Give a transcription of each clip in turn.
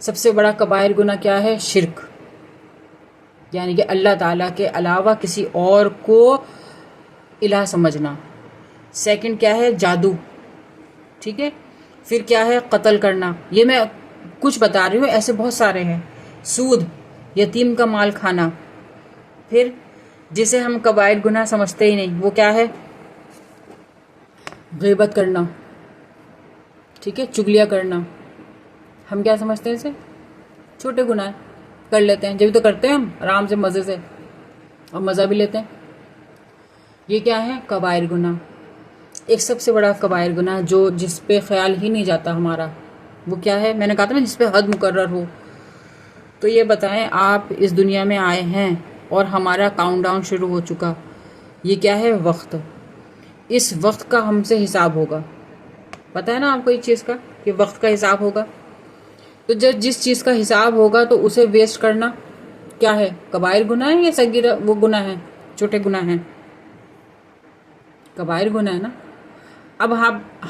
سب سے بڑا کبائر گناہ کیا ہے؟ شرک، یعنی کہ اللہ تعالیٰ کے علاوہ کسی اور کو الہ سمجھنا۔ سیکنڈ کیا ہے؟ جادو، ٹھیک ہے۔ پھر کیا ہے؟ قتل کرنا، یہ میں کچھ بتا رہی ہوں، ایسے بہت سارے ہیں۔ سود، یتیم کا مال کھانا۔ پھر جسے ہم کبائر گناہ سمجھتے ہی نہیں، وہ کیا ہے؟ غیبت کرنا، ٹھیک ہے، چگلیاں کرنا۔ ہم کیا سمجھتے ہیں اسے؟ چھوٹے گناہ کر لیتے ہیں، جبھی تو کرتے ہیں ہم آرام سے مزے سے، اور مزہ بھی لیتے ہیں۔ یہ کیا ہے؟ کبائر گناہ۔ ایک سب سے بڑا کبائر گناہ جو جس پہ خیال ہی نہیں جاتا ہمارا، وہ کیا ہے؟ میں نے کہا تھا نا، جس پہ حد مقرر ہو۔ تو یہ بتائیں، آپ اس دنیا میں آئے ہیں اور ہمارا کاؤنٹ ڈاؤن شروع ہو چکا۔ یہ کیا ہے؟ وقت۔ اس وقت کا ہم سے حساب ہوگا، پتہ ہے نا آپ کو اس چیز کا کہ وقت کا حساب ہوگا۔ تو جب جس چیز کا حساب ہوگا تو اسے ویسٹ کرنا کیا ہے؟ کبائر گناہ ہے یا صغیرہ وہ گناہ ہے؟ چھوٹے گناہ ہیں، کبائر گناہ ہے نا۔ اب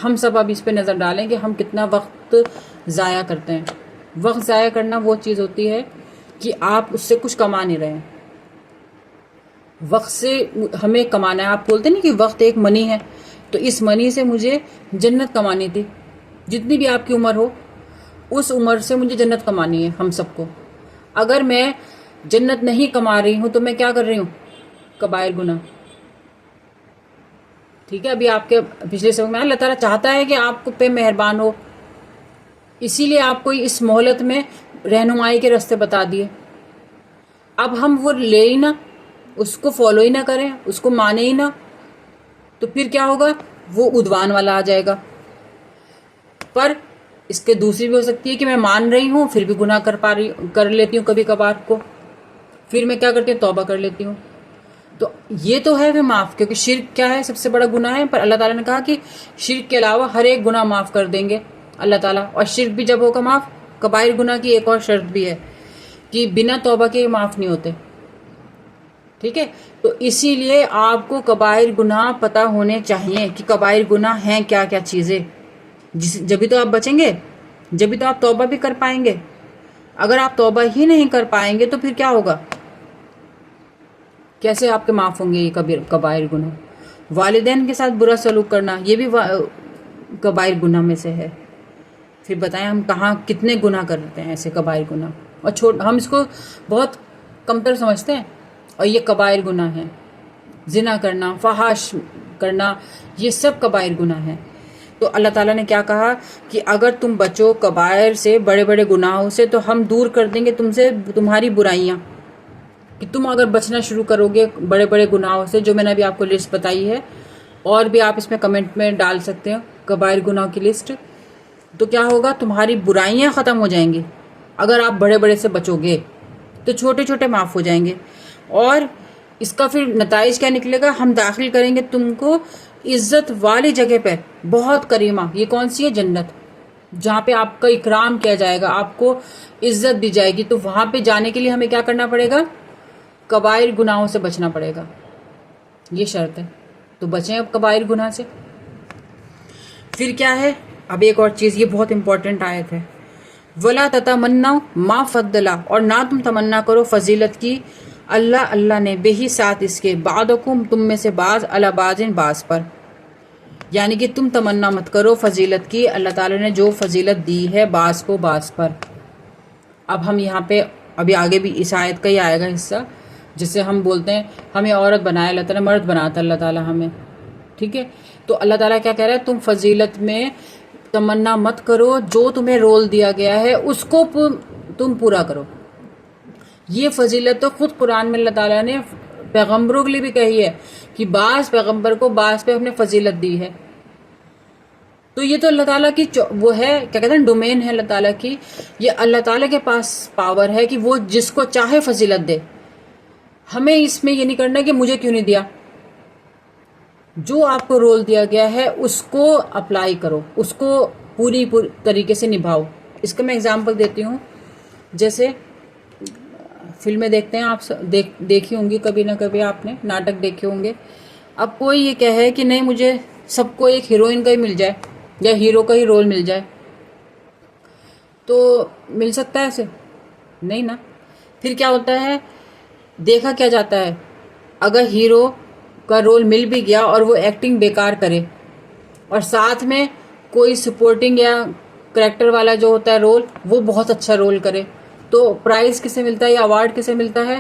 ہم سب اب اس پہ نظر ڈالیں کہ ہم کتنا وقت ضائع کرتے ہیں۔ وقت ضائع کرنا وہ چیز ہوتی ہے کہ آپ اس سے کچھ کما نہیں رہے ہیں۔ وقت سے ہمیں کمانا ہے، آپ بولتے نہیں کہ وقت ایک منی ہے، تو اس منی سے مجھے جنت کمانی تھی۔ جتنی بھی آپ کی عمر ہو، اس عمر سے مجھے جنت کمانی ہے ہم سب کو۔ اگر میں جنت نہیں کما رہی ہوں تو میں کیا کر رہی ہوں؟ کبائر گناہ، ٹھیک ہے۔ ابھی آپ کے پچھلے سبق میں اللہ تعالیٰ چاہتا ہے کہ آپ کو پہ مہربان ہو، اسی لیے آپ کو اس مہلت میں رہنمائی کے راستے بتا دیے۔ اب ہم وہ لے ہی نہ، اس کو فالو ہی نہ کریں، اس کو مانے ہی نہ، تو پھر کیا ہوگا؟ وہ عدوان والا آ جائے گا۔ پر اس کے دوسری بھی ہو سکتی ہے کہ میں مان رہی ہوں پھر بھی گناہ کر لیتی ہوں کبھی کبھار کو، پھر میں کیا کرتی ہوں؟ توبہ کر لیتی ہوں۔ تو یہ تو ہے کہ معاف، کیونکہ شرک کیا ہے؟ سب سے بڑا گناہ ہے۔ پر اللہ تعالیٰ نے کہا کہ شرک کے علاوہ ہر ایک گناہ معاف کر دیں گے اللہ تعالیٰ، اور شرک بھی جب ہوگا معاف۔ کبائر گناہ کی ایک اور شرط بھی ہے کہ بنا توبہ کے معاف نہیں ہوتے، ٹھیک ہے۔ تو اسی لیے آپ کو کبائر گناہ پتہ ہونے چاہیے کہ کبائر گناہ ہیں کیا کیا چیزیں، جبھی تو آپ بچیں گے، جبھی تو آپ توبہ بھی کر پائیں گے۔ اگر آپ توبہ ہی نہیں کر پائیں گے تو پھر کیا ہوگا؟ کیسے آپ کے معاف ہوں گے یہ کبائر گناہ؟ والدین کے ساتھ برا سلوک کرنا، یہ بھی کبائر گناہ میں سے ہے۔ پھر بتائیں ہم کہاں کتنے گناہ کرتے ہیں ایسے کبائر گناہ، اور ہم اس کو بہت کمتر سمجھتے ہیں، اور یہ کبائر گناہ ہیں۔ زنا کرنا، فحش کرنا، یہ سب کبائر گناہ ہیں۔ تو اللہ تعالیٰ نے کیا کہا کہ اگر تم بچو کبائر سے، بڑے بڑے گناہوں سے، تو ہم دور کر دیں گے تم سے تمہاری برائیاں۔ کہ تم اگر بچنا شروع کرو گے بڑے بڑے گناہوں سے، جو میں نے ابھی آپ کو لسٹ بتائی ہے، اور بھی آپ اس میں کمنٹ میں ڈال سکتے ہو کبائر گناہوں کی لسٹ، تو کیا ہوگا؟ تمہاری برائیاں ختم ہو جائیں گی۔ اگر آپ بڑے بڑے سے بچو گے تو چھوٹے چھوٹے معاف ہو جائیں گے، اور اس کا پھر نتائج کیا نکلے گا؟ ہم داخل کریں گے تم کو عزت والی جگہ پہ، بہت کریمہ۔ یہ کون سی ہے؟ جنت، جہاں پہ آپ کا اکرام کیا جائے گا، آپ کو عزت دی جائے گی۔ تو وہاں پہ جانے کے لیے ہمیں کیا کرنا پڑے گا؟ کبائر گناہوں سے بچنا پڑے گا، یہ شرط ہے۔ تو بچیں اب کبائر گناہ سے۔ پھر کیا ہے؟ اب ایک اور چیز، یہ بہت امپورٹنٹ آیت ہے، وَلَا تَتَمَنَّوْا مَا فَضَّلَ، اور نہ تم تمنا کرو فضیلت کی اللہ نے بہی ساتھ اس کے، بعدکم تم میں سے بعض، علی بعض بعض پر، یعنی کہ تم تمنا مت کرو فضیلت کی، اللہ تعالیٰ نے جو فضیلت دی ہے بعض کو بعض پر۔ اب ہم یہاں پہ ابھی آگے بھی اس آیت کا ہی آئے گا حصہ، جس سے ہم بولتے ہیں ہمیں عورت بنایا اللہ تعالیٰ، مرد بناتا اللہ تعالیٰ ہمیں، ٹھیک ہے۔ تو اللہ تعالیٰ کیا کہہ رہا ہے؟ تم فضیلت میں تمنا مت کرو، جو تمہیں رول دیا گیا ہے اس کو تم پورا کرو۔ یہ فضیلت تو خود قرآن میں اللہ تعالیٰ نے پیغمبروں کے لیے بھی کہی ہے کہ بعض پیغمبر کو بعض پہ اپنے فضیلت دی ہے۔ تو یہ تو اللہ تعالیٰ کی وہ ہے، کیا کہتے ہیں، ڈومین ہے اللہ تعالیٰ کی۔ یہ اللہ تعالیٰ کے پاس پاور ہے کہ وہ جس کو چاہے فضیلت دے۔ ہمیں اس میں یہ نہیں کرنا کہ مجھے کیوں نہیں دیا۔ جو آپ کو رول دیا گیا ہے اس کو اپلائی کرو، اس کو پوری طریقے سے نبھاؤ۔ اس کا میں اگزامپل دیتی ہوں، جیسے فلمیں دیکھتے ہیں آپ، دیکھی ہوں گی کبھی نہ کبھی، آپ نے ناٹک دیکھے ہوں گے۔ اب کوئی یہ کہے کہ نہیں مجھے سب کو ایک ہیروئن کا ہی مل جائے یا ہیرو کا ہی رول مل جائے، تو مل سکتا ہے اسے؟ نہیں نا. پھر کیا ہوتا ہے، دیکھا کیا جاتا ہے، اگر ہیرو کا رول مل بھی گیا اور وہ ایکٹنگ بیکار کرے اور ساتھ میں کوئی سپورٹنگ یا کریکٹر والا جو ہوتا ہے رول وہ بہت اچھا رول کرے، تو پرائز کسے ملتا ہے یا ایوارڈ کسے ملتا ہے؟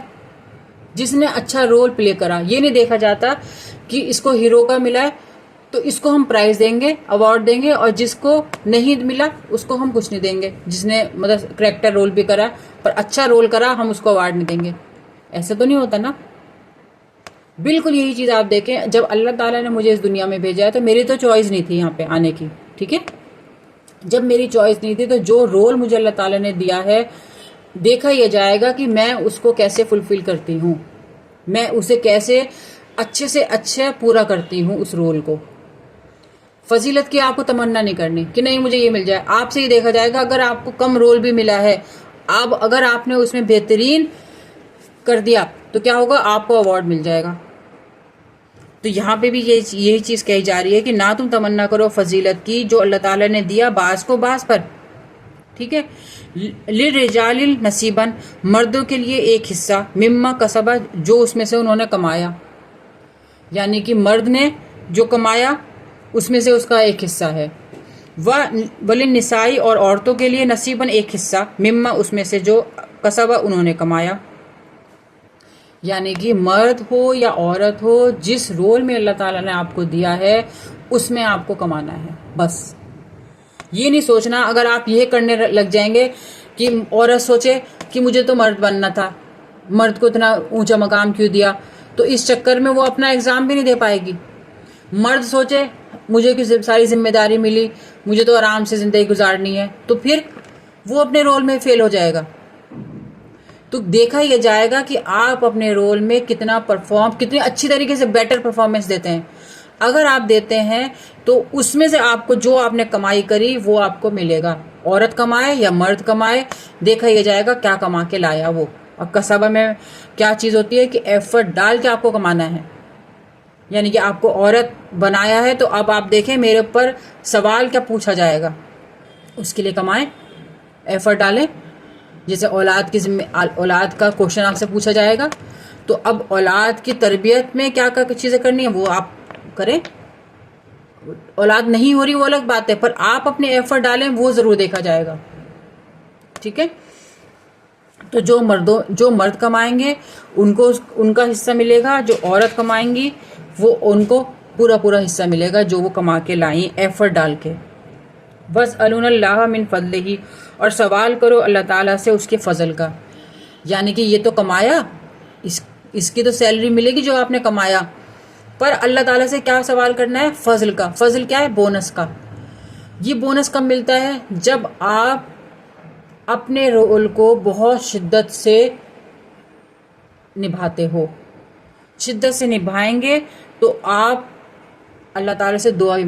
جس نے اچھا رول پلے کرا. یہ نہیں دیکھا جاتا کہ اس کو ہیرو کا ملا ہے تو اس کو ہم پرائز دیں گے، ایوارڈ دیں گے، اور جس کو نہیں ملا اس کو ہم کچھ نہیں دیں گے. جس نے مطلب کریکٹر رول بھی کرا پر اچھا رول کرا ہم اس کو ایوارڈ نہیں دیں گے. ایسا تو نہیں ہوتا نا. بالکل یہی چیز آپ دیکھیں، جب اللہ تعالیٰ نے مجھے اس دنیا میں بھیجا ہے تو میری تو چوائس نہیں تھی یہاں پہ آنے کی. ٹھیک ہے، جب میری چوائس نہیں تھی تو جو رول مجھے اللہ تعالیٰ نے دیا ہے دیکھا یہ جائے گا کہ میں اس کو کیسے فلفل کرتی ہوں، میں اسے کیسے اچھے سے اچھا پورا کرتی ہوں اس رول کو. فضیلت کی آپ کو تمنا نہیں کرنی کہ نہیں مجھے یہ مل جائے. آپ سے یہ دیکھا جائے گا اگر آپ کو کم رول بھی ملا ہے، اگر آپ نے اس میں بہترین کر دیا تو کیا ہوگا، آپ کو ایوارڈ مل جائے گا. تو یہاں پہ بھی یہی چیز کہی جا رہی ہے کہ نہ تم تمنا کرو فضیلت کی جو اللہ تعالیٰ نے دیا بعض کو بعض پر. ٹھیک ہے، للرجال نصیبا، مردوں کے لیے ایک حصہ، مما کسبا، جو اس میں سے انہوں نے کمایا. یعنی کہ مرد نے جو کمایا اس میں سے اس کا ایک حصہ ہے. وللنساء، اور عورتوں کے لیے نصیباً ایک حصہ، مما، اس میں سے جو کسبا انہوں نے کمایا. یعنی کہ مرد ہو یا عورت ہو، جس رول میں اللہ تعالیٰ نے آپ کو دیا ہے اس میں آپ کو کمانا ہے. بس یہ نہیں سوچنا، اگر آپ یہ کرنے لگ جائیں گے کہ عورت سوچے کہ مجھے تو مرد بننا تھا، مرد کو اتنا اونچا مقام کیوں دیا، تو اس چکر میں وہ اپنا ایگزام بھی نہیں دے پائے گی. مرد سوچے مجھے کی ساری ذمہ داری ملی، مجھے تو آرام سے زندگی گزارنی ہے، تو پھر وہ اپنے رول میں فیل ہو جائے گا. تو دیکھا یہ جائے گا کہ آپ اپنے رول میں کتنی اچھی طریقے سے بیٹر پرفارمنس دیتے ہیں. اگر آپ دیتے ہیں تو اس میں سے آپ کو جو آپ نے کمائی کری وہ آپ کو ملے گا. عورت کمائے یا مرد کمائے، دیکھا یہ جائے گا کیا کما کے لایا وہ. اور کسبہ میں کیا چیز ہوتی ہے کہ ایفرٹ ڈال کے آپ کو کمانا ہے. یعنی کہ آپ کو عورت بنایا ہے تو اب آپ دیکھیں میرے اوپر سوال کیا پوچھا جائے گا، اس کے لیے کمائیں، ایفرٹ ڈالیں. جیسے اولاد کا کوشچن آپ سے پوچھا جائے گا تو اب اولاد کی تربیت میں کیا چیزیں کرنی ہیں وہ آپ کریں. اولاد نہیں ہو رہی وہ الگ بات ہے، پر آپ اپنے ایفرٹ ڈالیں وہ ضرور دیکھا جائے گا. ٹھیک ہے، تو جو مرد کمائیں گے ان کا حصہ ملے گا، جو عورت کمائیں گی وہ ان کو پورا حصہ ملے گا جو وہ کما کے لائیں ایفرٹ ڈال کے. وَاسْأَلُونَ اللَّهَ مِن فَضْلِهِ، اور سوال کرو اللہ تعالیٰ سے اس کے فضل کا. یعنی کہ یہ تو کمایا، اس کی تو سیلری ملے گی جو آپ نے کمایا، پر اللہ تعالیٰ سے کیا سوال کرنا ہے، فضل کا. فضل کیا ہے، بونس کا. یہ بونس کب ملتا ہے، جب آپ اپنے رول کو بہت شدت سے نبھاتے ہو. شدت سے نبھائیں گے تو آپ اللہ تعالیٰ سے دعا بھی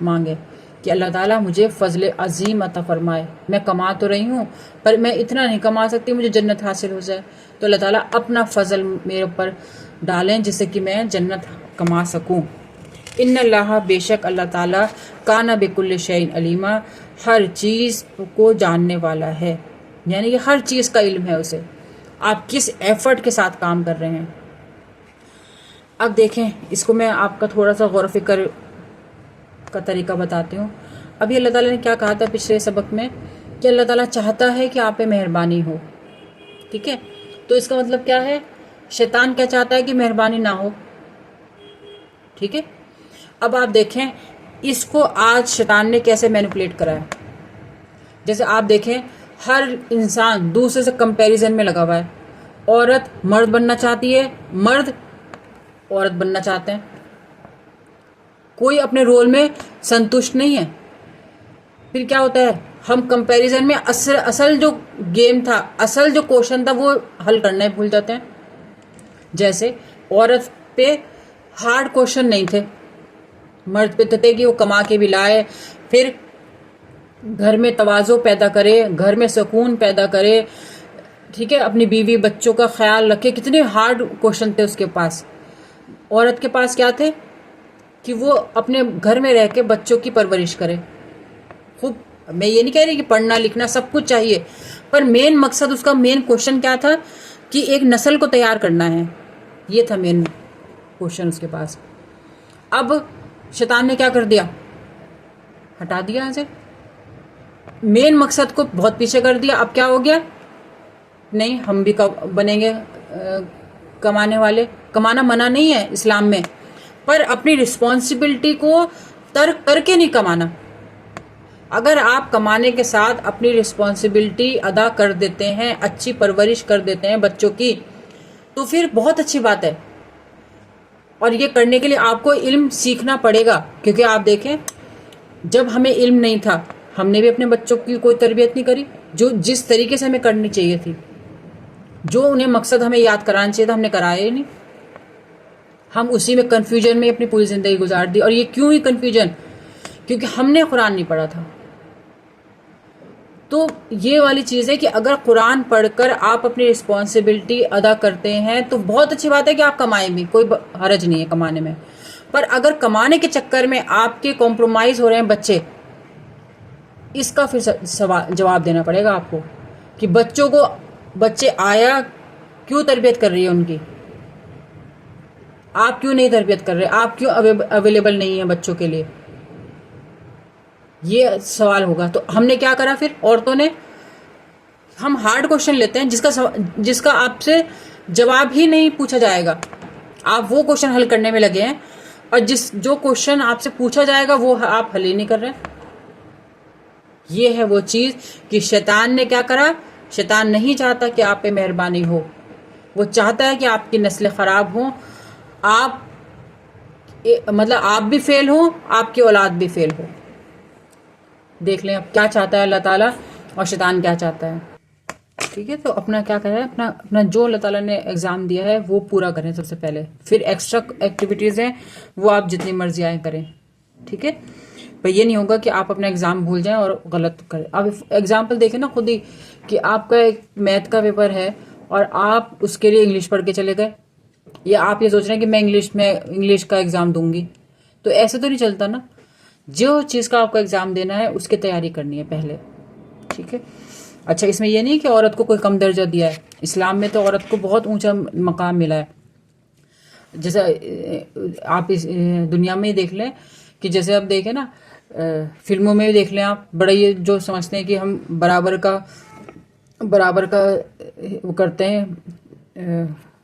مانگے کہ اللہ تعالیٰ مجھے فضل عظیم عطا فرمائے. میں کما تو رہی ہوں پر میں اتنا نہیں کما سکتی مجھے جنت حاصل ہو جائے، تو اللہ تعالیٰ اپنا فضل میرے اوپر ڈالیں جس سے کہ میں جنت کما سکوں. ان اللہ، بے شک اللہ تعالیٰ، کان بکل شیء علیما، ہر چیز کو جاننے والا ہے. یعنی کہ ہر چیز کا علم ہے اسے، آپ کس ایفرٹ کے ساتھ کام کر رہے ہیں. اب دیکھیں اس کو میں آپ کا تھوڑا سا غور و فکر کا طریقہ بتاتی ہوں. ابھی اللہ تعالیٰ نے کیا کہا تھا پچھلے سبق میں کہ اللہ تعالیٰ چاہتا ہے کہ آپ پہ مہربانی ہو. ٹھیک ہے، تو اس کا مطلب کیا ہے، شیطان کیا چاہتا ہے کہ مہربانی نہ ہو. ٹھیک ہے، اب آپ دیکھیں اس کو آج شیطان نے کیسے مینیپولیٹ کرا ہے. جیسے آپ دیکھیں ہر انسان دوسرے سے کمپیریزن میں لگا ہوا ہے. عورت مرد بننا چاہتی ہے، مرد عورت بننا چاہتے ہیں. کوئی اپنے رول میں سنتشٹ نہیں ہے. پھر کیا ہوتا ہے، ہم کمپیریزن میں اصل جو گیم تھا، اصل جو کوشچن تھا وہ حل کرنا ہی بھول جاتے ہیں. جیسے عورت پہ ہارڈ کوشچن نہیں تھے، مرد پہ تھے کہ وہ کما کے بھی لائے، پھر گھر میں تواضع پیدا کرے، گھر میں سکون پیدا کرے. ٹھیک ہے، اپنی بیوی بچوں کا خیال رکھے. کتنے ہارڈ کوشچن تھے اس کے پاس. عورت کے پاس کیا تھے کہ وہ اپنے گھر میں رہ کے بچوں کی پرورش کرے، خوب میں یہ نہیں کہہ رہی کہ پڑھنا لکھنا سب کچھ چاہیے، پر مین مقصد اس کا مین کوشچن کیا تھا کہ ایک نسل کو تیار کرنا ہے، یہ تھا مین کوشچن اس کے پاس۔ اب شیطان نے کیا کر دیا، ہٹا دیا اسے، مین مقصد کو بہت پیچھے کر دیا۔ اب کیا ہو گیا، نہیں ہم بھی بنیں گے کمانے والے۔ کمانا منع نہیں ہے اسلام میں، پر اپنی رسپانسبلٹی کو ترک کر کے نہیں کمانا۔ اگر آپ کمانے کے ساتھ اپنی رسپانسبلٹی ادا کر دیتے ہیں، اچھی پرورش کر دیتے ہیں بچوں کی، تو پھر بہت اچھی بات ہے۔ اور یہ کرنے کے لیے آپ کو علم سیکھنا پڑے گا، کیونکہ آپ دیکھیں جب ہمیں علم نہیں تھا ہم نے بھی اپنے بچوں کی کوئی تربیت نہیں کری، جو جس طریقے سے ہمیں کرنی چاہیے تھی، جو انہیں مقصد ہمیں یاد کرانا چاہیے تھا ہم نے کرایا ہی نہیں۔ ہم اسی میں کنفیوژن میں اپنی پوری زندگی گزار دی۔ اور یہ کیوں ہی کنفیوژن، کیونکہ ہم نے قرآن نہیں پڑھا تھا۔ تو یہ والی چیز ہے کہ اگر قرآن پڑھ کر آپ اپنی رسپانسبلٹی ادا کرتے ہیں تو بہت اچھی بات ہے کہ آپ کمائیں بھی، کوئی حرج نہیں ہے کمانے میں، پر اگر کمانے کے چکر میں آپ کے کمپرومائز ہو رہے ہیں بچے، اس کا پھر جواب دینا پڑے گا آپ کو کہ بچے آیا کیوں تربیت کر رہی ہے ان کی، آپ کیوں نہیں تربیت کر رہے، آپ کیوں اویلیبل نہیں ہیں بچوں کے لیے، یہ سوال ہوگا۔ تو ہم نے کیا کرا پھر عورتوں نے، ہم ہارڈ کوشچن لیتے ہیں جس کا آپ سے جواب ہی نہیں پوچھا جائے گا، آپ وہ کوشچن حل کرنے میں لگے ہیں، اور جو کوشچن آپ سے پوچھا جائے گا وہ آپ حل ہی نہیں کر رہے۔ یہ ہے وہ چیز کہ شیطان نے کیا کرا، شیطان نہیں چاہتا کہ آپ پہ مہربانی ہو، وہ چاہتا ہے کہ آپ کی نسلیں خراب ہوں، آپ بھی فیل ہوں، آپ کی اولاد بھی فیل ہو۔ دیکھ لیں اب کیا چاہتا ہے اللہ تعالیٰ اور شیطان کیا چاہتا ہے۔ ٹھیک ہے، تو اپنا کیا کریں، اپنا جو اللہ تعالیٰ نے ایگزام دیا ہے وہ پورا کریں سب سے پہلے، پھر ایکسٹرا ایکٹیویٹیز ہیں وہ آپ جتنی مرضی آئیں کریں۔ ٹھیک ہے، پر یہ نہیں ہوگا کہ آپ اپنا ایگزام بھول جائیں اور غلط کریں۔ اب ایگزامپل دیکھیں نا خود ہی، کہ آپ کا ایک میتھ کا پیپر ہے اور آپ اس کے لیے انگلش پڑھ کے چلے گئے، یا آپ یہ سوچ رہے ہیں کہ میں انگلش کا ایگزام دوں گی، تو ایسے تو نہیں چلتا نا۔ جو چیز کا آپ کو ایگزام دینا ہے اس کی تیاری کرنی ہے پہلے۔ ٹھیک ہے، اچھا اس میں یہ نہیں کہ عورت کو کوئی کم درجہ دیا ہے، اسلام میں تو عورت کو بہت اونچا مقام ملا ہے۔ جیسے آپ اس دنیا میں ہی دیکھ لیں کہ جیسے آپ دیکھیں نا فلموں میں بھی دیکھ لیں آپ، بڑا یہ جو سمجھتے ہیں کہ ہم برابر کا وہ کرتے ہیں،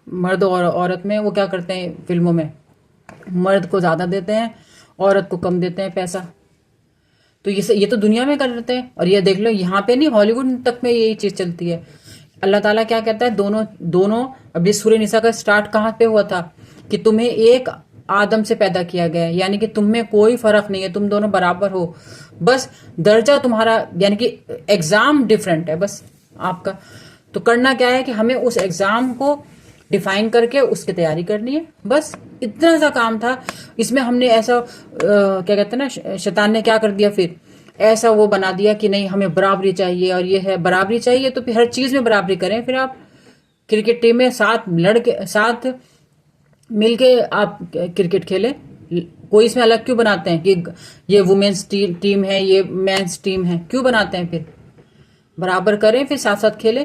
مرد اور عورت میں وہ کیا کرتے ہیں فلموں میں، مرد کو زیادہ دیتے ہیں عورت کو کم دیتے ہیں پیسہ۔ تو یہ تو دنیا میں کرتے ہیں، اور یہ دیکھ لو یہاں پہ نہیں، ہالی ووڈ تک میں یہی چیز چلتی ہے۔ اللہ تعالیٰ کیا کہتا ہے، دونوں اب یہ سورہ نساء کا سٹارٹ کہاں پہ ہوا تھا کہ تمہیں ایک آدم سے پیدا کیا گیا ہے، یعنی کہ تم میں کوئی فرق نہیں ہے، تم دونوں برابر ہو، بس درجہ تمہارا یعنی کہ ایگزام ڈیفرنٹ ہے بس آپ کا۔ تو کرنا کیا ہے کہ ہمیں اس ایگزام کو ڈیفائن کر کے اس کی تیاری کرنی ہے، بس اتنا سا کام تھا۔ اس میں ہم نے ایسا کیا کہتے ہیں نا، شیطان نے کیا کر دیا پھر، ایسا وہ بنا دیا کہ نہیں ہمیں برابری چاہیے، اور یہ ہے برابری چاہیے تو پھر ہر چیز میں برابری کریں۔ پھر آپ کرکٹ ٹیم میں ساتھ مل کے آپ کرکٹ کھیلیں، کوئی اس میں الگ کیوں بناتے ہیں کہ یہ وومنس ٹیم ہے یہ مینس ٹیم ہے، کیوں بناتے ہیں؟ پھر برابر کریں، پھر ساتھ ساتھ کھیلیں۔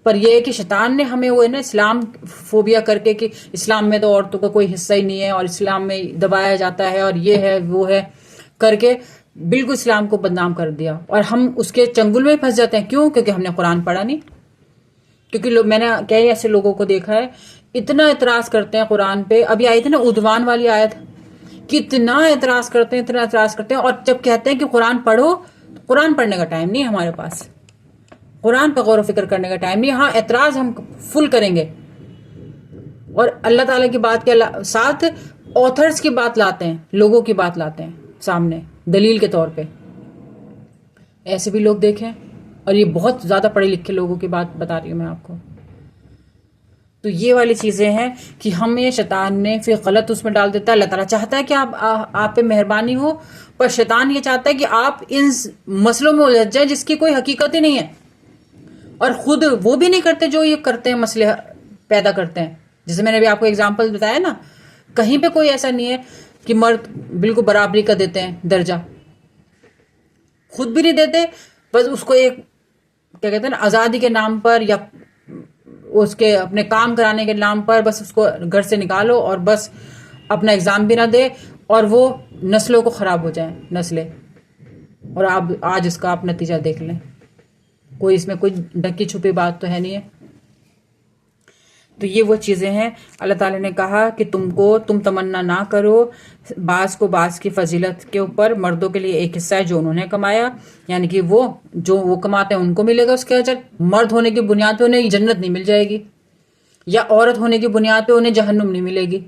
پر یہ ہے کہ شیطان نے ہمیں وہ ہے نا اسلام فوبیا کر کے کہ اسلام میں تو عورتوں کا کوئی حصہ ہی نہیں ہے اور اسلام میں دبایا جاتا ہے اور یہ ہے وہ ہے کر کے بالکل اسلام کو بدنام کر دیا، اور ہم اس کے چنگل میں پھنس جاتے ہیں۔ کیوں؟ کیونکہ ہم نے قرآن پڑھا نہیں۔ کیونکہ میں نے کئی ایسے لوگوں کو دیکھا ہے اتنا اعتراض کرتے ہیں قرآن پہ، ابھی آئی تھی نا عدوان والی آیت، کتنا اعتراض کرتے ہیں اور جب کہتے ہیں کہ قرآن پڑھو، قرآن پڑھنے کا ٹائم نہیں ہے ہمارے پاس، قرآن پہ غور و فکر کرنے کا ٹائم نہیں۔ ہاں اعتراض ہم فل کریں گے، اور اللہ تعالیٰ کی بات کے ساتھ آتھرز کی بات لاتے ہیں، لوگوں کی بات لاتے ہیں سامنے دلیل کے طور پہ۔ ایسے بھی لوگ دیکھیں، اور یہ بہت زیادہ پڑھے لکھے لوگوں کی بات بتا رہی ہوں میں آپ کو۔ تو یہ والی چیزیں ہیں کہ ہمیں شیطان نے پھر غلط اس میں ڈال دیتا ہے۔ اللہ تعالیٰ چاہتا ہے کہ آپ پہ مہربانی ہو، پر شیطان یہ چاہتا ہے کہ آپ ان مسئلوں میں الجھ جائیں جس کی کوئی حقیقت ہی نہیں ہے، اور خود وہ بھی نہیں کرتے جو یہ کرتے ہیں، مسئلے پیدا کرتے ہیں۔ جیسے میں نے ابھی آپ کو اگزامپل بتایا نا، کہیں پہ کوئی ایسا نہیں ہے کہ مرد بالکل برابری کا دیتے ہیں درجہ، خود بھی نہیں دیتے، بس اس کو ایک کیا کہتے ہیں نا آزادی کے نام پر یا اس کے اپنے کام کرانے کے نام پر بس اس کو گھر سے نکالو اور بس اپنا ایگزام بھی نہ دے اور وہ نسلوں کو خراب ہو جائیں نسلیں. اور آپ آج اس کا آپ نتیجہ دیکھ لیں. کوئی اس میں کوئی ڈھکی چھپی بات تو ہے نہیں ہے. تو یہ وہ چیزیں ہیں. اللہ تعالیٰ نے کہا کہ تم تمنا نہ کرو بعض کو بعض کی فضیلت کے اوپر. مردوں کے لیے ایک حصہ ہے جو انہوں نے کمایا، یعنی کہ وہ کماتے ہیں ان کو ملے گا اس کے اجر. مرد ہونے کی بنیاد پہ انہیں جنت نہیں مل جائے گی، یا عورت ہونے کی بنیاد پہ انہیں جہنم نہیں ملے گی.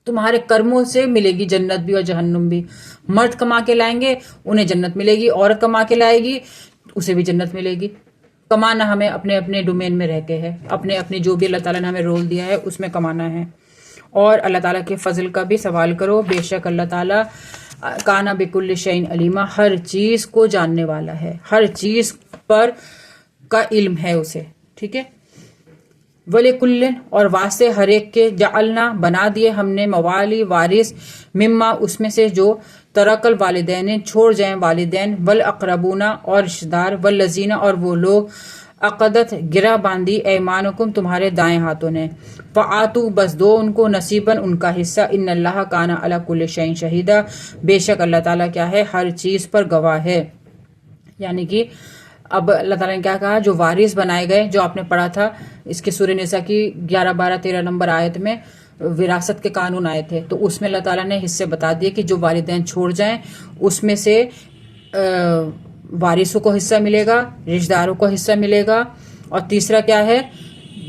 تمہارے کرموں سے ملے گی جنت بھی اور جہنم بھی. مرد کما کے لائیں گے انہیں جنت ملے گی، عورت کما کے لائے گی اسے بھی جنت ملے گی. کمانا ہمیں اپنے اپنے ڈومین میں رہ کے ہے، اپنے جو بھی اللہ تعالیٰ نے ہمیں رول دیا ہے اس میں کمانا ہے. اور اللہ تعالیٰ کے فضل کا بھی سوال کرو. بے شک اللہ تعالیٰ کانا بکل شیء علیما، ہر چیز کو جاننے والا ہے، ہر چیز پر کا علم ہے اسے. ٹھیک ہے. وَلِكُلٍّ، اور واسطے ہر ایک کے جعلنا بنا دیے ہم نے موالی وارث مما اس میں سے جو ترک الوالدین چھوڑ جائیں والدین، والاقربون اور رشتہ دار، والذین اور وہ لوگ عقدت گرہ باندھی ایمانکم تمہارے دائیں ہاتھوں نے، فآتوا بس دو ان کو نصیباً ان کا حصہ. ان اللہ کان علی کل شیء شہیدا، بے شک اللہ تعالیٰ کیا ہے ہر چیز پر گواہ ہے. یعنی کہ اب اللہ تعالیٰ نے کیا کہا، جو وارث بنائے گئے جو آپ نے پڑھا تھا اس کے سورہ نساء کی 11، 12، 13 نمبر آیت میں وراثت کے قانون آئے تھے. تو اس میں اللہ تعالیٰ نے حصے بتا دیے کہ جو والدین چھوڑ جائیں اس میں سے وارثوں کو حصہ ملے گا، رشتہ داروں کو حصہ ملے گا. اور تیسرا کیا ہے،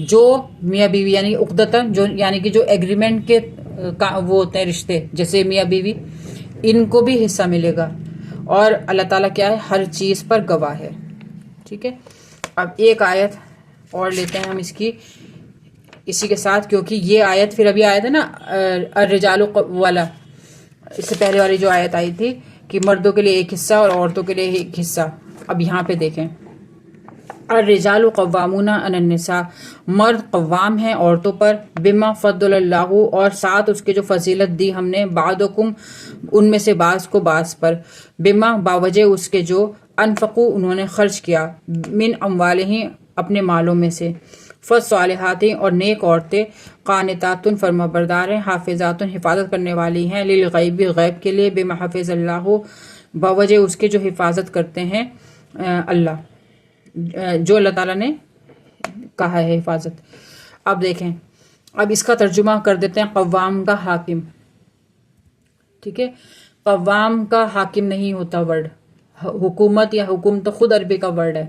جو میاں بیوی یعنی عقدتاً جو یعنی کہ جو ایگریمنٹ کے وہ ہوتے ہیں رشتے جیسے میاں بیوی، ان کو بھی حصہ ملے گا. اور اللہ تعالیٰ کیا ہے ہر چیز پر گواہ ہے. ٹھیک ہے. اب ایک آیت اور لیتے ہیں ہم اسی کے ساتھ، کیونکہ یہ آیت پھر ابھی آیت ہے نا الرجال والا، اس سے پہلے والی جو آیت آئی تھی کہ مردوں کے لیے ایک حصہ اور عورتوں کے لیے ایک حصہ. اب یہاں پہ دیکھیں، الرجال قوامون علی النساء، مرد قوام ہیں عورتوں پر، بما فضل اللہ اور ساتھ اس کے جو فضیلت دی ہم نے، بعضکم ان میں سے بعض کو بعض پر، بما باوجہ اس کے جو انفقو انہوں نے خرچ کیا، من اموالہم اپنے مالوں میں سے، فالصالحات اور نیک عورتیں، قانتات فرما بردار ہیں، حافظات حفاظت کرنے والی ہیں، للغیب غیب کے لیے، بما حفظ اللہ باوجہ اس کے جو حفاظت کرتے ہیں اللہ، جو اللہ تعالیٰ نے کہا ہے حفاظت. اب دیکھیں، اب اس کا ترجمہ کر دیتے ہیں قوام کا حاکم. ٹھیک ہے. قوام کا حاکم نہیں ہوتا ورڈ، حکومت یا حکم تو خود عربی کا ورڈ ہے.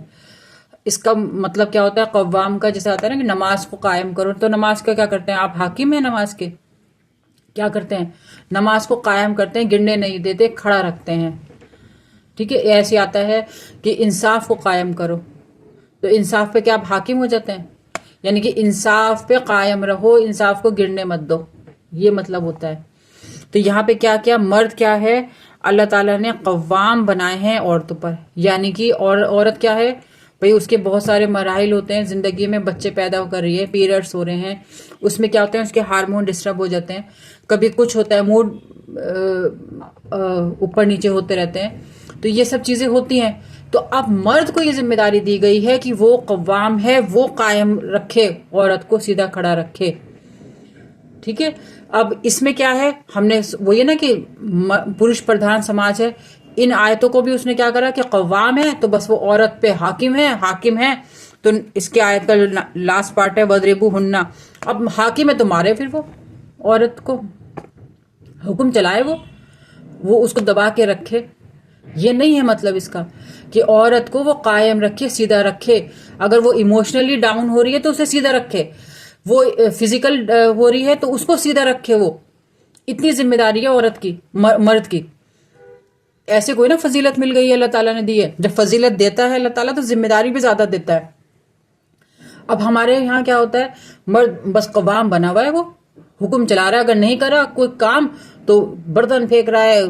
اس کا مطلب کیا ہوتا ہے قوام کا، جیسے آتا ہے نا کہ نماز کو قائم کرو، تو نماز کا کیا کرتے ہیں آپ، حاکم ہیں نماز کے. کیا کرتے ہیں، نماز کو قائم کرتے ہیں، گرنے نہیں دیتے، کھڑا رکھتے ہیں. ٹھیک ہے. ایسے آتا ہے کہ انصاف کو قائم کرو، تو انصاف پہ کیا آپ حاکم ہو جاتے ہیں، یعنی کہ انصاف پہ قائم رہو، انصاف کو گرنے مت دو، یہ مطلب ہوتا ہے. تو یہاں پہ کیا کیا، مرد کیا ہے اللہ تعالیٰ نے قوام بنائے ہیں عورتوں پر، یعنی کہ عورت کیا ہے بھئی، اس کے بہت سارے مراحل ہوتے ہیں زندگی میں، بچے پیدا کر رہی ہے، پیریڈس ہو رہے ہیں، اس میں کیا ہوتے ہیں اس کے ہارمون ڈسٹرب ہو جاتے ہیں، کبھی کچھ ہوتا ہے، موڈ اوپر نیچے ہوتے رہتے ہیں، تو یہ سب چیزیں ہوتی ہیں. تو اب مرد کو یہ ذمہ داری دی گئی ہے کہ وہ قوام ہے، وہ قائم رکھے، عورت کو سیدھا کھڑا رکھے. ٹھیک ہے. اب اس میں کیا ہے، ہم نے وہ یہ نا کہ پروش پردھان سماج ہے، ان آیتوں کو بھی اس نے کیا کرا کہ قوام ہے تو بس وہ عورت پہ حاکم ہے. تو اس کے آیت کا جو لاسٹ پارٹ ہے وَضْرِبُوهُنَّ، اب حاکم ہے تو مارے پھر وہ عورت کو، حکم چلائے وہ اس کو دبا کے رکھے. یہ نہیں ہے مطلب اس کا کہ عورت کو وہ قائم رکھے، سیدھا رکھے. اگر وہ ایموشنلی ڈاؤن ہو رہی ہے تو اسے سیدھا رکھے، وہ فزیکل ہو رہی ہے تو اس کو سیدھا رکھے. وہ اتنی ذمہ داری ہے عورت کی، مرد کی. ایسے کوئی نا فضیلت مل گئی ہے اللہ تعالیٰ نے دی ہے. جب فضیلت دیتا ہے اللہ تعالیٰ تو ذمہ داری بھی زیادہ دیتا ہے. اب ہمارے یہاں کیا ہوتا ہے، مرد بس قوام بنا ہوا ہے، وہ حکم چلا رہا ہے، اگر نہیں کرا کوئی کام تو برتن پھینک رہا ہے،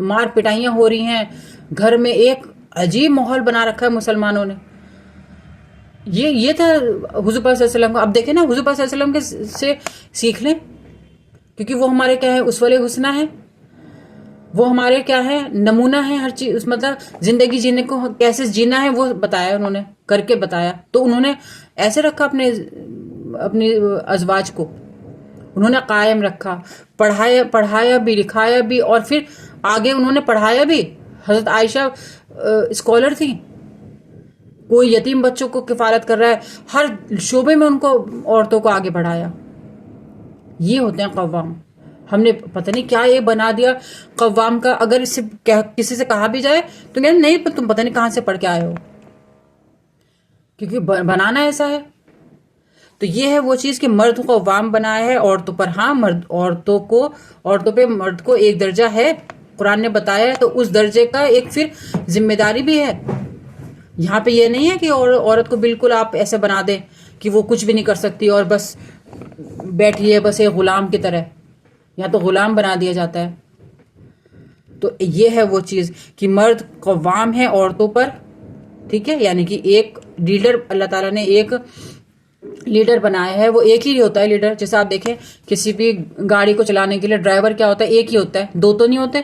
مار پٹائیاں ہو رہی ہیں گھر میں. ایک عجیب ماحول بنا رکھا ہے مسلمانوں نے. یہ تھا حضور پاک صلی اللہ علیہ وسلم کا. اب دیکھیں نا، حضور پاک صلی اللہ علیہ وسلم سے سیکھ لیں، کیونکہ وہ ہمارے کیا ہے اسوہ حسنہ ہے. وہ ہمارے کیا ہے نمونہ ہے ہر چیز، مطلب زندگی جینے کو کیسے جینا ہے وہ بتایا انہوں نے، کر کے بتایا. تو انہوں نے ایسے رکھا اپنے ازواج کو، انہوں نے قائم رکھا، پڑھایا بھی، لکھایا بھی، اور پھر آگے انہوں نے پڑھایا بھی. حضرت عائشہ اسکالر تھی، کوئی یتیم بچوں کو کفالت کر رہا ہے، ہر شعبے میں ان کو عورتوں کو آگے بڑھایا. یہ ہوتے ہیں قوام. ہم نے پتہ نہیں کیا یہ بنا دیا قوام کا. اگر اس سے کسی سے کہا بھی جائے تو کہتے نہیں تم پتہ نہیں کہاں سے پڑھ کے آئے ہو، کیونکہ بنانا ایسا ہے. تو یہ ہے وہ چیز کہ مرد کو قوام بنایا ہے عورتوں پر. ہاں عورتوں پہ مرد کو ایک درجہ ہے، قرآن نے بتایا ہے، تو اس درجے کا ایک پھر ذمہ داری بھی ہے. یہاں پہ یہ نہیں ہے کہ عورت کو بالکل آپ ایسے بنا دیں کہ وہ کچھ بھی نہیں کر سکتی اور بس بیٹھی ہے بس ایک غلام کی طرح. یہاں تو غلام بنا دیا جاتا ہے. تو یہ ہے وہ چیز کہ مرد قوام ہے عورتوں پر، ٹھیک ہے. یعنی کہ ایک لیڈر اللہ تعالیٰ نے ایک لیڈر بنایا ہے، وہ ایک ہی ہوتا ہے لیڈر. جیسے آپ دیکھیں کسی بھی گاڑی کو چلانے کے لیے ڈرائیور کیا ہوتا ہے، ایک ہی ہوتا ہے، دو تو نہیں ہوتے.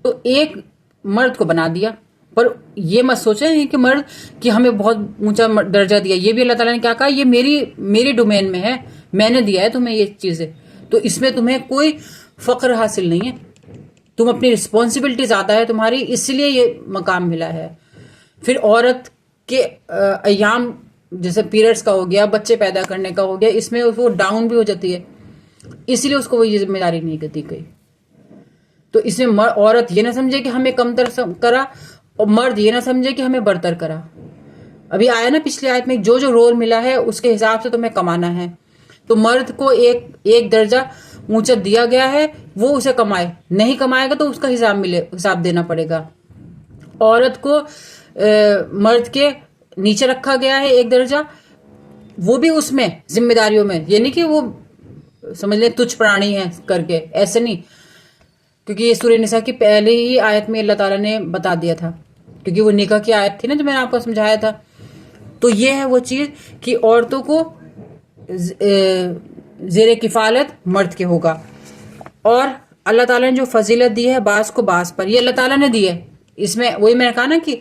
تو ایک مرد کو بنا دیا. پر یہ مت سوچیں کہ مرد کہ ہمیں بہت اونچا درجہ دیا. یہ بھی اللہ تعالیٰ نے کیا کہا، یہ میری ڈومین میں ہے، میں نے دیا ہے تمہیں یہ چیزیں، تو اس میں تمہیں کوئی فخر حاصل نہیں ہے. تم اپنی رسپانسبلٹی زیادہ ہے تمہاری، اس لیے یہ مقام ملا ہے. پھر عورت کے ایام جیسے پیریڈز کا ہو گیا، بچے پیدا کرنے کا ہو گیا، اس میں وہ ڈاؤن بھی ہو جاتی ہے، اس لیے اس کو وہ یہ ذمہ داری نہیں دی گئی. تو اس میں عورت یہ نہ سمجھے کہ ہمیں کمتر کرا، اور مرد یہ نہ سمجھے کہ ہمیں برتر کرا. ابھی آیا نا پچھلی آیت میں، جو رول ملا ہے اس کے حساب سے تمہیں کمانا ہے. تو مرد کو ایک درجہ اونچا دیا گیا ہے، وہ اسے کمائے، نہیں کمائے گا تو اس کا حساب دینا پڑے گا. عورت کو مرد کے نیچے رکھا گیا ہے ایک درجہ، وہ بھی اس میں ذمہ داریوں میں. یہ نہیں کہ وہ سمجھ لیں تجھ پرانی ہے کر کے، ایسے نہیں. کیونکہ یہ سورہ نساء کی پہلے ہی آیت میں اللہ تعالیٰ نے بتا دیا تھا، کیونکہ وہ نکاح کی آیت تھی نا جو میں نے آپ کو سمجھایا تھا. تو یہ ہے وہ چیز کہ عورتوں کو زیر کفالت مرد کے ہوگا. اور اللہ تعالیٰ نے جو فضیلت دی ہے بعض کو بعض پر، یہ اللہ تعالیٰ نے دی ہے. اس میں وہی میں نے کہا نا کہ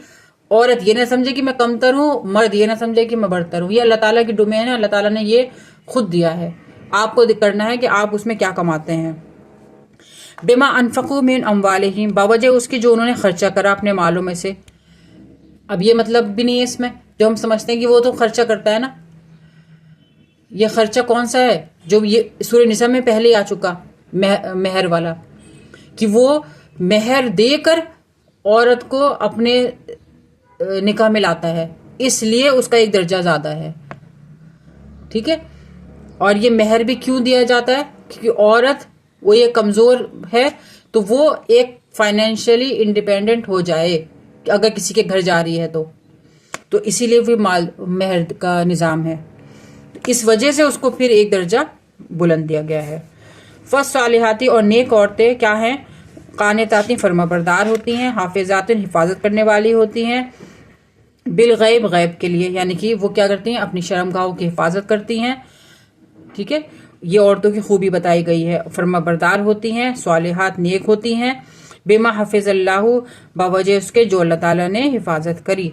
عورت یہ نہ سمجھے کہ میں کمتر ہوں، مرد یہ نہ سمجھے کہ میں برتر ہوں. یہ اللہ تعالیٰ کی ڈومین ہے، اللہ تعالیٰ نے یہ خود دیا ہے. آپ کو کرنا ہے کہ آپ اس میں کیا کماتے ہیں. بما انفقوا من اموالہم، باوجہ اس کی جو انہوں نے خرچہ کرا اپنے مالوں میں سے. اب یہ مطلب بھی نہیں ہے اس میں جو ہم سمجھتے ہیں کہ وہ تو خرچہ کرتا ہے نا. یہ خرچہ کون سا ہے جو یہ سورہ نساء میں پہلے آ چکا، مہر والا، کہ وہ مہر دے کر عورت کو اپنے نکاح میں لاتا ہے، اس لیے اس کا ایک درجہ زیادہ ہے. ٹھیک ہے. اور یہ مہر بھی کیوں دیا جاتا ہے؟ کیونکہ عورت وہ یہ کمزور ہے تو وہ ایک فائنینشلی انڈیپینڈنٹ ہو جائے اگر کسی کے گھر جا رہی ہے تو اسی لیے بھی مہر کا نظام ہے. اس وجہ سے اس کو پھر ایک درجہ بلند دیا گیا ہے. فالصالحاتی، اور نیک عورتیں کیا ہیں؟ قانتاتی، فرما بردار ہوتی ہیں، حافظات، حفاظت کرنے والی ہوتی ہیں، بالغیب، غیب کے لیے، یعنی کہ وہ کیا کرتی ہیں؟ اپنی شرمگاہوں کی حفاظت کرتی ہیں. ٹھیک ہے. یہ عورتوں کی خوبی بتائی گئی ہے. فرما بردار ہوتی ہیں، صالحات، نیک ہوتی ہیں، بما حفظ اللہ، باوجہ اس کے جو اللہ تعالیٰ نے حفاظت کری.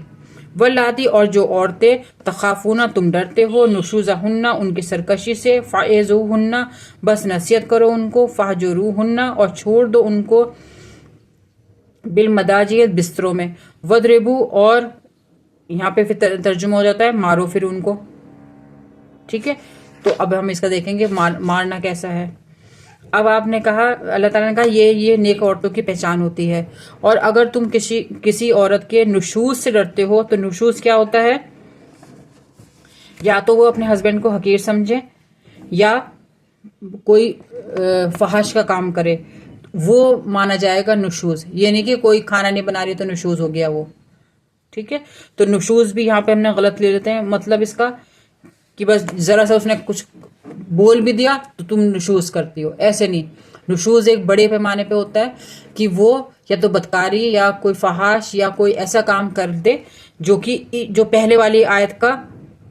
واللاتی، اور جو عورتیں تخافون تم ڈرتے ہو، نشوزہن ان کی سرکشی سے، فعظوہن بس نصیحت کرو ان کو، فہجروہن اور چھوڑ دو ان کو، بالمداجع بستروں میں، وضربو اور یہاں پہ پھر ترجمہ ہو جاتا ہے مارو پھر ان کو. ٹھیک ہے. تو اب ہم اس کا دیکھیں گے مارنا کیسا ہے. اب آپ نے کہا، اللہ تعالیٰ نے کہا یہ نیک عورتوں کی پہچان ہوتی ہے. اور اگر تم کسی عورت کے نشوز سے ڈرتے ہو تو نشوز کیا ہوتا ہے؟ یا تو وہ اپنے ہسبینڈ کو حقیر سمجھے یا کوئی فحش کا کام کرے، وہ مانا جائے گا نشوز. یہ نہیں کہ کوئی کھانا نہیں بنا رہی تو نشوز ہو گیا وہ. ٹھیک ہے. تو نشوز بھی یہاں پہ ہم نے غلط لے لیتے ہیں مطلب اس کا کہ بس ذرا سا اس نے کچھ بول بھی دیا تو تم نشوز کرتی ہو، ایسے نہیں. نشوز ایک بڑے پیمانے پہ ہوتا ہے کہ وہ یا تو بدکاری یا کوئی فحاش یا کوئی ایسا کام کر دے جو پہلے والی آیت کا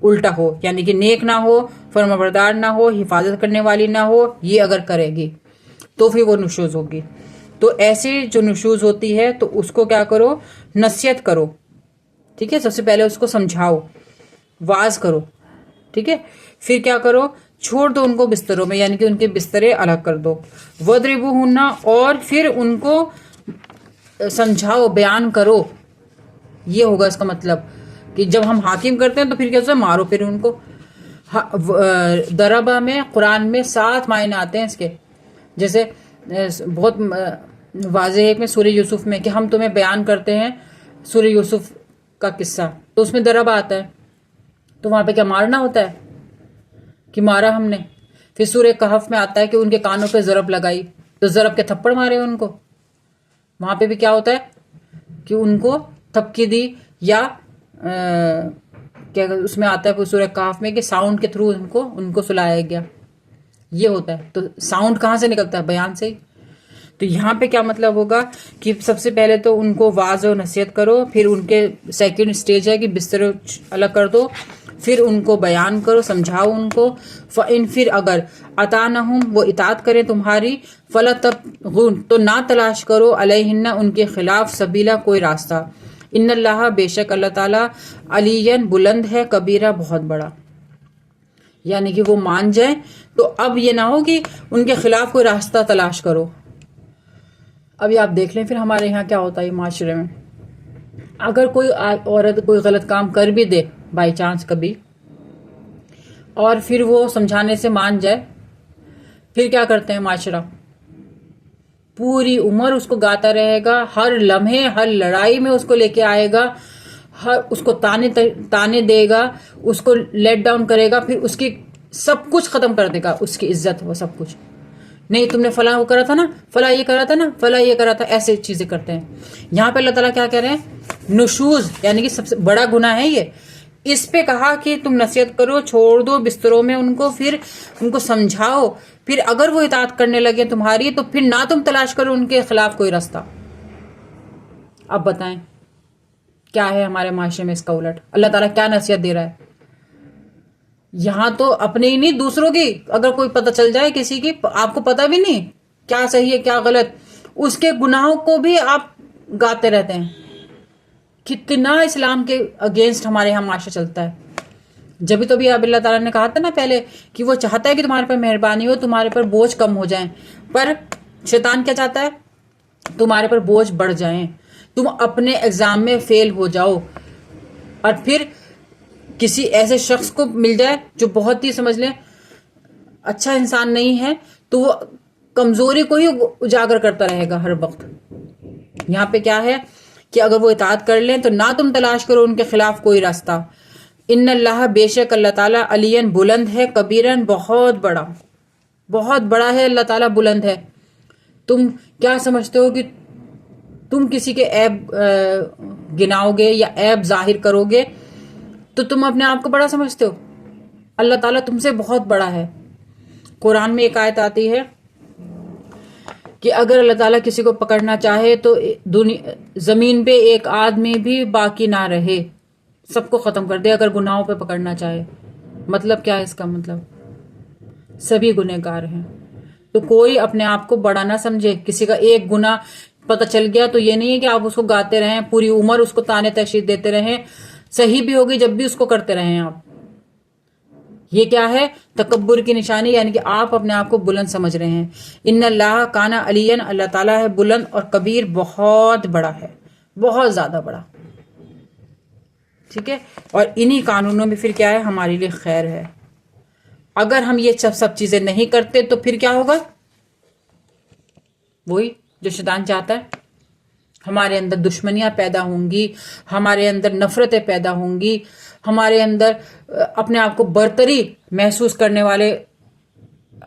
الٹا ہو، یعنی کہ نیک نہ ہو، فرما بردار نہ ہو، حفاظت کرنے والی نہ ہو. یہ اگر کرے گی تو پھر وہ نشوز ہوگی. تو ایسے جو نشوز ہوتی ہے تو اس کو کیا کرو، نصیحت کرو، ٹھیک ہے، سب سے پہلے اس کو سمجھاؤ، واز کرو، ٹھیک ہے، پھر کیا کرو، چھوڑ دو ان کو بستروں میں، یعنی کہ ان کے بسترے الگ کر دو، وَاضْرِبُوهُنَّ، اور پھر ان کو سمجھاؤ، بیان کرو، یہ ہوگا اس کا مطلب کہ جب ہم حاکم کرتے ہیں تو پھر کیا ہوتا ہے، مارو پھر ان کو۔ ضربہ میں قرآن میں 7 معنی آتے ہیں اس کے، جیسے بہت واضح ہے میں سورہ یوسف میں کہ ہم تمہیں بیان کرتے ہیں سورہ یوسف کا قصہ، تو اس میں ضربہ آتا ہے، تو وہاں پہ کیا مارنا ہوتا ہے کہ مارا ہم نے۔ پھر سورہ کہف میں آتا ہے کہ ان کے کانوں پہ ضرب لگائی، تو ضرب کے تھپڑ مارے ان کو، وہاں پہ بھی کیا ہوتا ہے کہ ان کو تھپکی دی، یا کیا اس میں آتا ہے سورہ کہف میں کہ ساؤنڈ کے تھرو ان کو سلایا گیا، یہ ہوتا ہے۔ تو ساؤنڈ کہاں سے نکلتا ہے، بیان سے ہی۔ تو یہاں پہ کیا مطلب ہوگا کہ سب سے پہلے تو ان کو واضح و نصیحت کرو، پھر ان کے سیکنڈ سٹیج ہے کہ بستر الگ کر دو، پھر ان کو بیان کرو، سمجھاؤ ان کو، فَإِن، پھر اگر اطعنہم، وہ اطاعت کریں تمہاری، فَلَا تَبْغُوا، تو نہ تلاش کرو، علیہن، ان کے خلاف، سبیلا، کوئی راستہ، ان اللہ، بے شک اللہ تعالیٰ، علی، بلند ہے، کبیرہ، بہت بڑا، یعنی کہ وہ مان جائیں۔ تو اب یہ نہ ہو کہ ان کے خلاف کوئی راستہ تلاش کرو۔ ابھی آپ دیکھ لیں پھر ہمارے یہاں کیا ہوتا ہے معاشرے میں، اگر کوئی عورت کوئی غلط کام کر بھی دے بائی چانس کبھی، اور پھر وہ سمجھانے سے مان جائے، پھر کیا کرتے ہیں معاشرہ، پوری عمر اس کو گاتا رہے گا، ہر لمحے ہر لڑائی میں اس کو لے کے آئے گا، اس کو تانے دے گا، اس کو لیٹ ڈاؤن کرے گا، پھر اس کی سب کچھ ختم کر دے گا، اس کی عزت، وہ سب کچھ، نہیں تم نے فلاں وہ کرا تھا نا، فلاں یہ کرا تھا نا، فلاں یہ کرا تھا، ایسے چیزیں کرتے ہیں۔ یہاں پہ اللہ تعالیٰ کیا کہہ رہے ہیں، نشوز، یعنی کہ سب سے بڑا گناہ ہے یہ، اس پہ کہا کہ تم نصیحت کرو، چھوڑ دو بستروں میں ان کو، پھر ان کو سمجھاؤ، پھر اگر وہ اطاعت کرنے لگے تمہاری تو پھر نہ تم تلاش کرو ان کے خلاف کوئی راستہ۔ اب بتائیں کیا ہے ہمارے معاشرے میں اس کا الٹ، اللہ تعالیٰ کیا نصیحت دے رہا ہے یہاں؟ تو اپنے ہی نہیں، دوسروں کی اگر کوئی پتہ چل جائے کسی کی، آپ کو پتہ بھی نہیں کیا صحیح ہے کیا غلط، اس کے گناہوں کو بھی آپ گاتے رہتے ہیں۔ کتنا اسلام کے اگینسٹ ہمارے یہاں معاشرہ چلتا ہے۔ جبھی تو بھی اب اللہ تعالیٰ نے کہا تھا نا پہلے کہ وہ چاہتا ہے کہ تمہارے پر مہربانی ہو، تمہارے پر بوجھ کم ہو جائیں، پر شیطان کیا چاہتا ہے، تمہارے پر بوجھ بڑھ جائیں، تم اپنے ایگزام میں فیل ہو جاؤ، اور پھر کسی ایسے شخص کو مل جائے جو بہت ہی سمجھ لیں اچھا انسان نہیں ہے، تو وہ کمزوری کو ہی اجاگر کرتا رہے گا ہر وقت۔ یہاں پہ کیا ہے کہ اگر وہ اطاعت کر لیں تو نہ تم تلاش کرو ان کے خلاف کوئی راستہ، ان اللہ، بے شک اللہ تعالیٰ، علی، بلند ہے، کبیرن، بہت بڑا، بہت بڑا ہے اللہ تعالیٰ، بلند ہے۔ تم کیا سمجھتے ہو کہ تم کسی کے عیب گناؤ گے یا عیب ظاہر کرو گے تو تم اپنے آپ کو بڑا سمجھتے ہو؟ اللہ تعالیٰ تم سے بہت بڑا ہے۔ قرآن میں ایک آیت آتی ہے کہ اگر اللہ تعالیٰ کسی کو پکڑنا چاہے تو زمین پہ ایک آدمی بھی باقی نہ رہے، سب کو ختم کر دے، اگر گناہوں پہ پکڑنا چاہے۔ مطلب کیا ہے اس کا مطلب، سبھی گنہگار ہیں، تو کوئی اپنے آپ کو بڑا نہ سمجھے۔ کسی کا ایک گناہ پتہ چل گیا تو یہ نہیں ہے کہ آپ اس کو گاتے رہیں، پوری عمر اس کو تانے تشدید دیتے رہیں، صحیح بھی ہوگی جب بھی اس کو کرتے رہیں آپ۔ یہ کیا ہے، تکبر کی نشانی، یعنی کہ آپ اپنے آپ کو بلند سمجھ رہے ہیں۔ ان اللہ کان علی، اللہ تعالیٰ ہے بلند اور کبیر، بہت بڑا ہے، بہت زیادہ بڑا، ٹھیک ہے۔ اور انہی قانونوں میں پھر کیا ہے، ہمارے لیے خیر ہے۔ اگر ہم یہ سب چیزیں نہیں کرتے تو پھر کیا ہوگا، وہی جو شیطان چاہتا ہے، ہمارے اندر دشمنیاں پیدا ہوں گی، ہمارے اندر نفرتیں پیدا ہوں گی، ہمارے اندر اپنے آپ کو برتری محسوس کرنے والے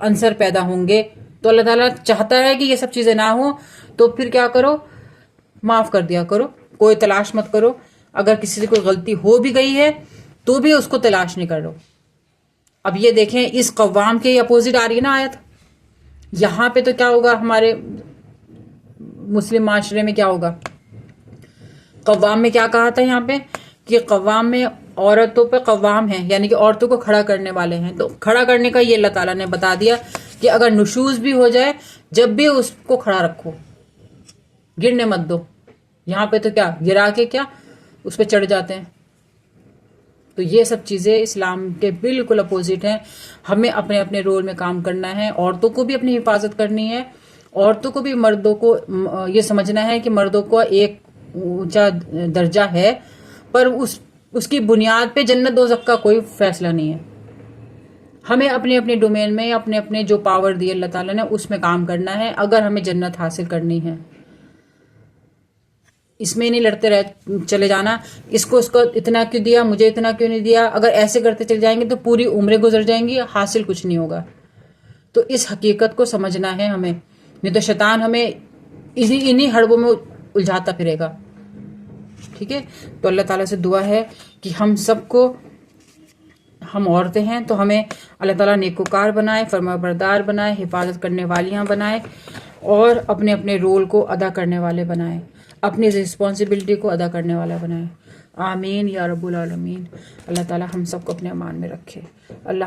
عنصر پیدا ہوں گے۔ تو اللہ تعالیٰ چاہتا ہے کہ یہ سب چیزیں نہ ہوں، تو پھر کیا کرو، معاف کر دیا کرو، کوئی تلاش مت کرو۔ اگر کسی سے کوئی غلطی ہو بھی گئی ہے تو بھی اس کو تلاش نہیں کرو۔ اب یہ دیکھیں اس قوام کے اپوزٹ آ رہی ہے نا آیت، یہاں پہ تو کیا ہوگا، ہمارے مسلم معاشرے میں کیا ہوگا، قوام میں کیا کہا تھا یہاں پہ کہ قوام میں عورتوں پہ قوام ہیں، یعنی کہ عورتوں کو کھڑا کرنے والے ہیں۔ تو کھڑا کرنے کا یہ اللہ تعالیٰ نے بتا دیا کہ اگر نشوز بھی ہو جائے جب بھی اس کو کھڑا رکھو، گرنے مت دو. یہاں پہ تو کیا گرا کے کیا اس پہ چڑھ جاتے ہیں. تو یہ سب چیزیں اسلام کے بالکل اپوزٹ ہیں. ہمیں اپنے اپنے رول میں کام کرنا ہے. عورتوں کو بھی اپنی حفاظت کرنی ہے. عورتوں کو بھی مردوں کو یہ سمجھنا ہے کہ مردوں کو ایک اونچا درجہ ہے، پر اس کی بنیاد پہ جنت دوزخ کا کوئی فیصلہ نہیں ہے. ہمیں اپنے اپنے ڈومین میں اپنے اپنے جو پاور دی اللہ تعالیٰ نے اس میں کام کرنا ہے اگر ہمیں جنت حاصل کرنی ہے. اس میں نہیں لڑتے چلے جانا، اس کو اتنا کیوں دیا، مجھے اتنا کیوں نہیں دیا. اگر ایسے کرتے چلے جائیں گے تو پوری عمریں گزر جائیں گی، حاصل کچھ نہیں ہوگا. تو اس حقیقت کو سمجھنا ہے ہمیں، نہیں تو شیطان ہمیں انہی حڑبوں میں الجھاتا پھرے گا. ٹھیک ہے. تو اللہ تعالیٰ سے دعا ہے کہ ہم سب کو، ہم عورتیں ہیں تو ہمیں اللہ تعالیٰ نیکوکار بنائے، فرما بردار بنائے، حفاظت کرنے والیاں بنائے، اور اپنے اپنے رول کو ادا کرنے والے بنائے، اپنی رسپانسبلٹی کو ادا کرنے والا بنائے. آمین یا رب العالمین. اللہ تعالیٰ ہم سب کو اپنے امان میں رکھے. اللہ